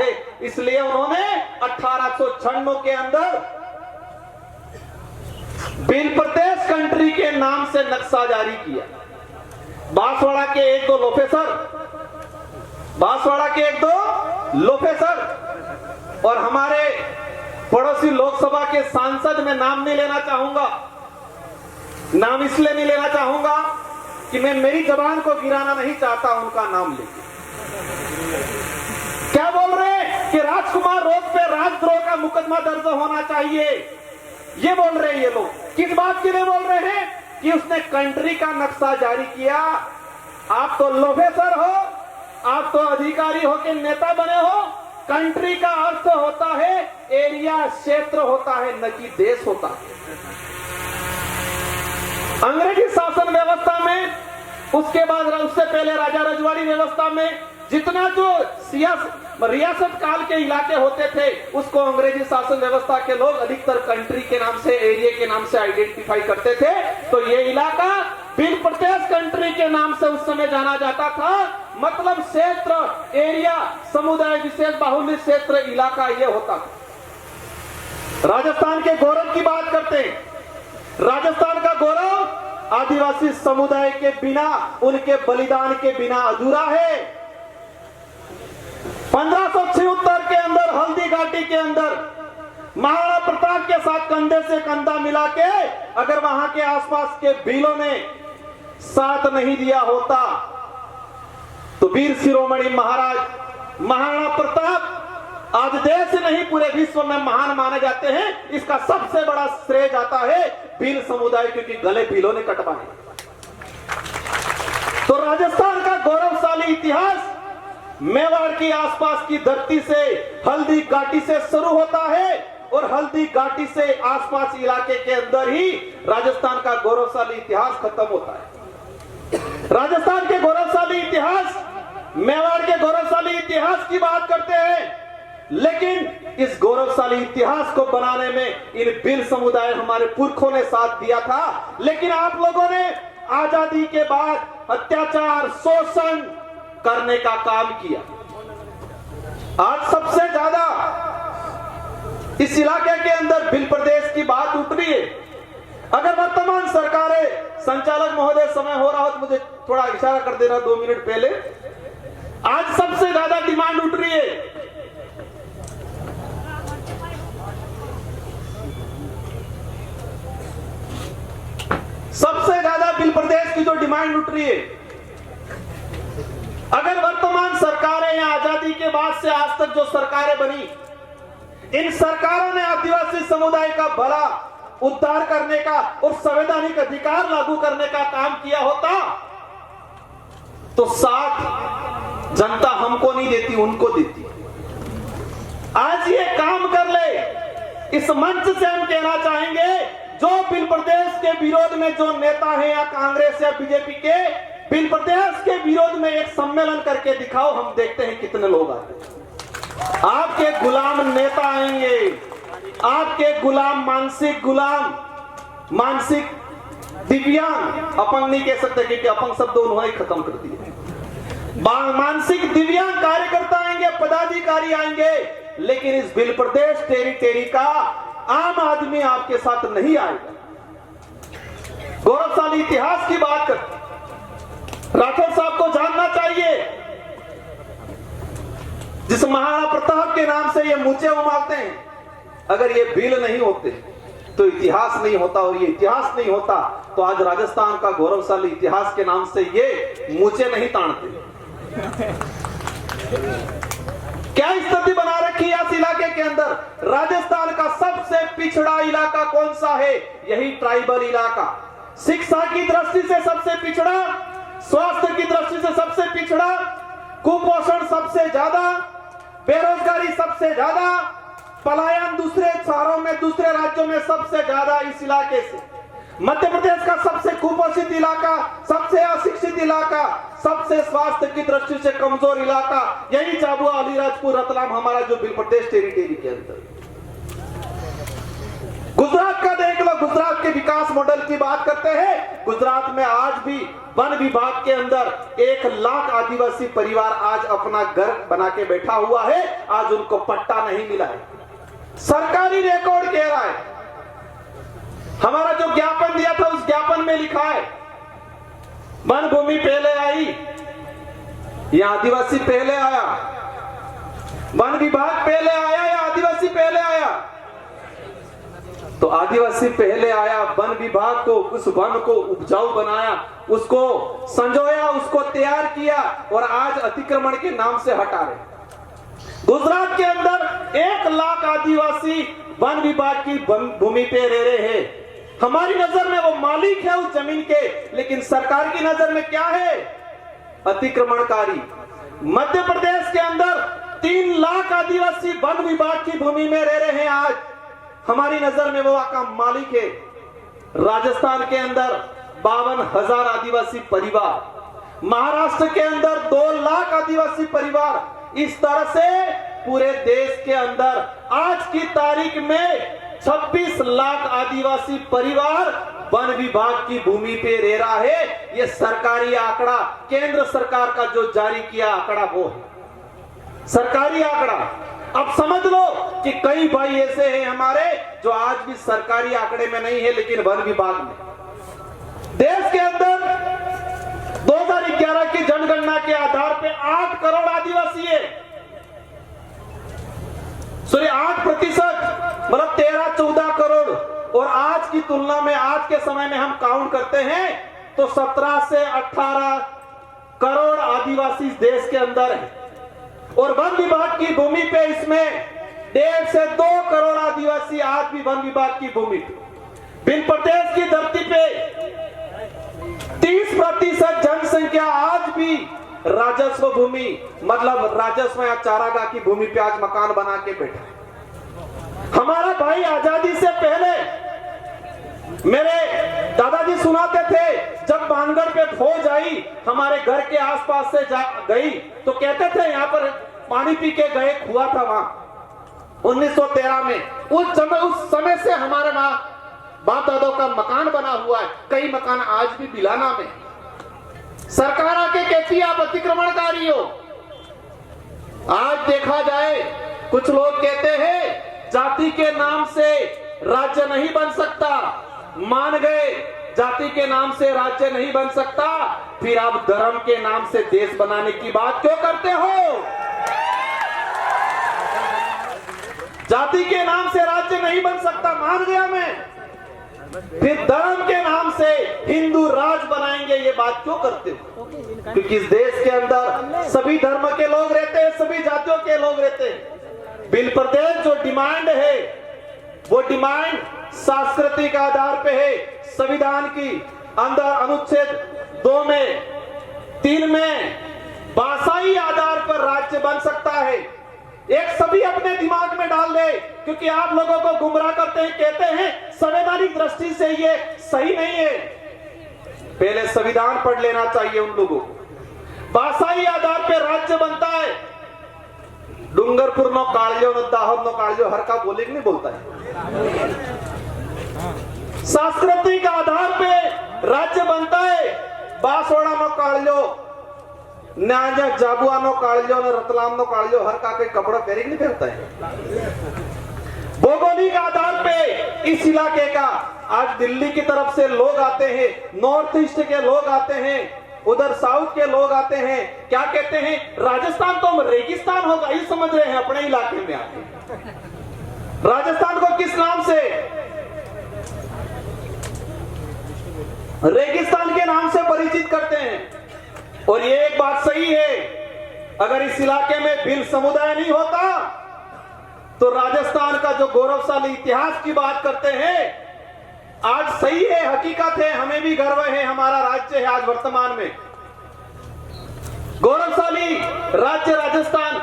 है, इसलिए उन्होंने 1896 के अंदर बिल प्रदेश कंट्री के नाम से नक्शा जारी किया। बांसवाड़ा के एक दो लोफेसर और हमारे पड़ोसी लोकसभा के सांसद में नाम नहीं लेना चाहूंगा, नाम इसलिए नहीं लेना चाहूंगा कि मैं मेरी जबान को गिराना नहीं चाहता उनका नाम लेके। क्या बोल रहे हैं कि राजकुमार रोड पे राजद्रोह का मुकदमा दर्ज होना चाहिए, ये बोल रहे हैं ये लोग। किस बात के लिए बोल रहे हैं कि उसने कंट्री का नक्शा जारी किया। आप तो लोफेसर हो, आप तो अधिकारी हो के नेता बने हो। कंट्री का अर्थ होता है एरिया, क्षेत्र होता है, न कि देश होता है। अंग्रेजी शासन व्यवस्था में, उसके बाद उससे पहले राजा रजवाड़ी व्यवस्था में जितना जो रियासत काल के इलाके होते थे उसको अंग्रेजी शासन व्यवस्था के लोग अधिकतर कंट्री के नाम से, एरिया के नाम से आइडेंटिफाई करते थे। तो ये इलाका बिल प्रदेश कंट्री के नाम से उस समय जाना जाता था। मतलब क्षेत्र, एरिया, समुदाय विशेष, बाहुल्य क्षेत्र, इलाका ये होता था। राजस्थान के गौरव की बात करते हैं। राजस्थान का गौरव आदिवासी समुदाय के बिना, उनके बलिदान के बिना अधूरा है। 1576 के अंदर हल्दी घाटी के अंदर महाराणा प्रताप के साथ कंधे से कंधा मिला के अगर वहां के आसपास के भीलों ने साथ नहीं दिया होता तो वीर शिरोमणि महाराज महाराणा प्रताप आज देश नहीं पूरे विश्व में महान माने जाते हैं। इसका सबसे बड़ा श्रेय जाता है भील समुदाय, क्योंकि गले भीलों ने कटवाए। तो राजस्थान का गौरवशाली इतिहास मेवाड़ की आसपास की धरती से, हल्दी घाटी से शुरू होता है और हल्दी घाटी से आसपास इलाके के अंदर ही राजस्थान का गौरवशाली इतिहास खत्म होता है। राजस्थान के गौरवशाली इतिहास, मेवाड़ के गौरवशाली इतिहास की बात करते हैं, लेकिन इस गौरवशाली इतिहास को बनाने में इन भील समुदाय हमारे पुरखों ने साथ दिया था। लेकिन आप लोगों ने आजादी के बाद अत्याचार, शोषण करने का काम किया। आज सबसे ज्यादा इस इलाके के अंदर भील प्रदेश की बात उठ रही है। अगर वर्तमान सरकारें, संचालक महोदय समय हो रहा हो तो मुझे थोड़ा इशारा कर देना 2 मिनट पहले। आज सबसे ज्यादा डिमांड उठ रही है, सबसे ज्यादा भील प्रदेश की जो डिमांड उठ रही है, अगर वर्तमान सरकारें या आजादी के बाद से आज तक जो सरकारें बनी, इन सरकारों ने आदिवासी समुदाय का भला, उद्धार करने का और संवैधानिक अधिकार लागू करने का काम किया होता तो साथ जनता हमको नहीं देती, उनको देती। आज ये काम कर ले। इस मंच से हम कहना चाहेंगे, जो भील प्रदेश के विरोध में जो नेता है या कांग्रेस या बीजेपी के, भील प्रदेश के विरोध में एक सम्मेलन करके दिखाओ, हम देखते हैं कितने लोग आते। आपके गुलाम नेता आएंगे, आपके गुलाम, मानसिक दिव्यांग, अपंग नहीं कह सकते क्योंकि अपंग शब्द उन्होंने खत्म कर दिए। मानसिक दिव्यांग कार्यकर्ता आएंगे, पदाधिकारी आएंगे, लेकिन इस भील प्रदेश टेरिटरी का आम आदमी आपके साथ नहीं आएगा। गौरवशाली इतिहास की बात करते, राठौर साहब को जानना चाहिए, जिस महाराणा प्रताप के नाम से ये मूंचे उमालते हैं, अगर ये भील नहीं होते तो इतिहास नहीं होता, और ये इतिहास नहीं होता तो आज राजस्थान का गौरवशाली इतिहास के नाम से ये मूंचे नहीं ताड़ते। क्या स्थिति बना रखी है इस इलाके के अंदर? राजस्थान का सबसे पिछड़ा इलाका कौन सा है? यही ट्राइबल इलाका। शिक्षा की दृष्टि से सबसे पिछड़ा, स्वास्थ्य की दृष्टि से सबसे पिछड़ा, कुपोषण सबसे ज्यादा, बेरोजगारी सबसे ज्यादा, पलायन दूसरे शहरों में, दूसरे राज्यों में सबसे ज्यादा इस इलाके से। मध्य प्रदेश का सबसे कुपोषित इलाका, सबसे अशिक्षित इलाका, सबसे स्वास्थ्य की दृष्टि से कमजोर इलाका, यही झाबुआ, अलीराजपुर, रतलाम हमारा जो भील प्रदेश टेरिटरी के अंदर। गुजरात का देख लो, गुजरात के विकास मॉडल की बात करते हैं। गुजरात में आज भी वन विभाग के अंदर 1 लाख आदिवासी परिवार आज अपना घर बना के बैठा हुआ है, आज उनको पट्टा नहीं मिला है। सरकारी रिकॉर्ड कह रहा है, हमारा जो ज्ञापन दिया था उस ज्ञापन में लिखा है वन भूमि पहले आई या आदिवासी पहले आया, वन विभाग पहले आया या आदिवासी पहले आया? तो आदिवासी पहले आया, वन विभाग को, उस वन को उपजाऊ बनाया, उसको संजोया, उसको तैयार किया और आज अतिक्रमण के नाम से हटा रहे। गुजरात के अंदर 1 लाख आदिवासी वन विभाग की भूमि पे रह रहे हैं। हमारी नजर में वो मालिक है उस जमीन के, लेकिन सरकार की नजर में क्या है? अतिक्रमणकारी। मध्य प्रदेश के अंदर 3 लाख आदिवासी वन विभाग की भूमि में रह रहे हैं आज, हमारी नजर में वो का मालिक है। राजस्थान के अंदर 52,000 आदिवासी परिवार, महाराष्ट्र के अंदर 2 लाख आदिवासी परिवार। इस तरह से पूरे देश के अंदर आज की तारीख में 26 लाख आदिवासी परिवार वन विभाग की भूमि पे रह रहा है। यह सरकारी आंकड़ा, केंद्र सरकार का जो जारी किया आंकड़ा वो है सरकारी आंकड़ा। अब समझ लो कि कई भाई ऐसे हैं हमारे जो आज भी सरकारी आंकड़े में नहीं है, लेकिन वन विभाग में। देश के अंदर 2011 की जनगणना के आधार पे 8 करोड़ आदिवासी है, सॉरी 8%, मतलब 13-14 करोड़। और आज की तुलना में, आज के समय में हम काउंट करते हैं तो 17 से 18 करोड़ आदिवासी देश के अंदर है। और वन विभाग की भूमि पे इसमें 1.5 से 2 करोड़ आदिवासी आज भी वन विभाग की भूमि पे। भिन्न प्रदेश की धरती पे 30% जनसंख्या आज भी राजस्व भूमि, मतलब राजस्व या चारागाह की भूमि पे आज मकान बना के बैठा है। हमारा भाई आजादी से पहले मेरे दादाजी सुनाते थे, जब बानगढ़ पे फौज आई, हमारे घर के आसपास से गई तो कहते थे यहाँ पर पानी पी के गए, हुआ था वहां 1913 में। उस समय से हमारे वहां बाप दादों का मकान बना हुआ है, कई मकान आज भी बिलाना में। सरकार आके कहती है आप अतिक्रमणकारी हो। आज देखा जाए, कुछ लोग कहते हैं जाति के नाम से राज्य नहीं बन सकता, मान गए जाति के नाम से राज्य नहीं बन सकता, फिर आप धर्म के नाम से देश बनाने की बात क्यों करते हो? जाति के नाम से राज्य नहीं बन सकता, मान गया मैं, फिर धर्म के नाम से हिंदू राज बनाएंगे, ये बात क्यों करते हो? क्योंकि इस देश के अंदर सभी धर्म के लोग रहते हैं, सभी जातियों के लोग रहते हैं। भिन्न प्रदेश जो डिमांड है वो डिमांड सांस्कृतिक आधार पे है। संविधान की अंदर अनुच्छेद 2 में 3 में भाषाई आधार पर राज्य बन सकता है। एक सभी अपने दिमाग में डाल दे, क्योंकि आप लोगों को गुमराह करते हैं, कहते हैं संवैधानिक दृष्टि से ये सही नहीं है। पहले संविधान पढ़ लेना चाहिए उन लोगों को। भाषाई आधार पर राज्य बनता है। डूंगरपुर नो कालियो नो दाहोद नो कालियो हर का बोले नहीं बोलता है। सांस्कृतिक आधार पे राज्य बनता है। बांसवाड़ा नो कालियो, न्याजा जाबुआ नो कालियो, रतलाम नो कालियो हर का कोई कपड़ा पहन नहीं पहनता है। भौगोलिक आधार पे इस इलाके का, आज दिल्ली की तरफ से लोग आते हैं, नॉर्थ ईस्ट के लोग आते हैं, उधर साउथ के लोग आते हैं, क्या कहते हैं राजस्थान तो रेगिस्तान होगा, ये समझ रहे हैं अपने इलाके में आके। राजस्थान को किस नाम से? रेगिस्तान के नाम से परिचित करते हैं। और ये एक बात सही है, अगर इस इलाके में भिल्ल समुदाय नहीं होता तो राजस्थान का जो गौरवशाली इतिहास की बात करते हैं आज सही है, हकीकत है, हमें भी गर्व है, हमारा राज्य है आज वर्तमान में गौरवशाली राज्य राजस्थान।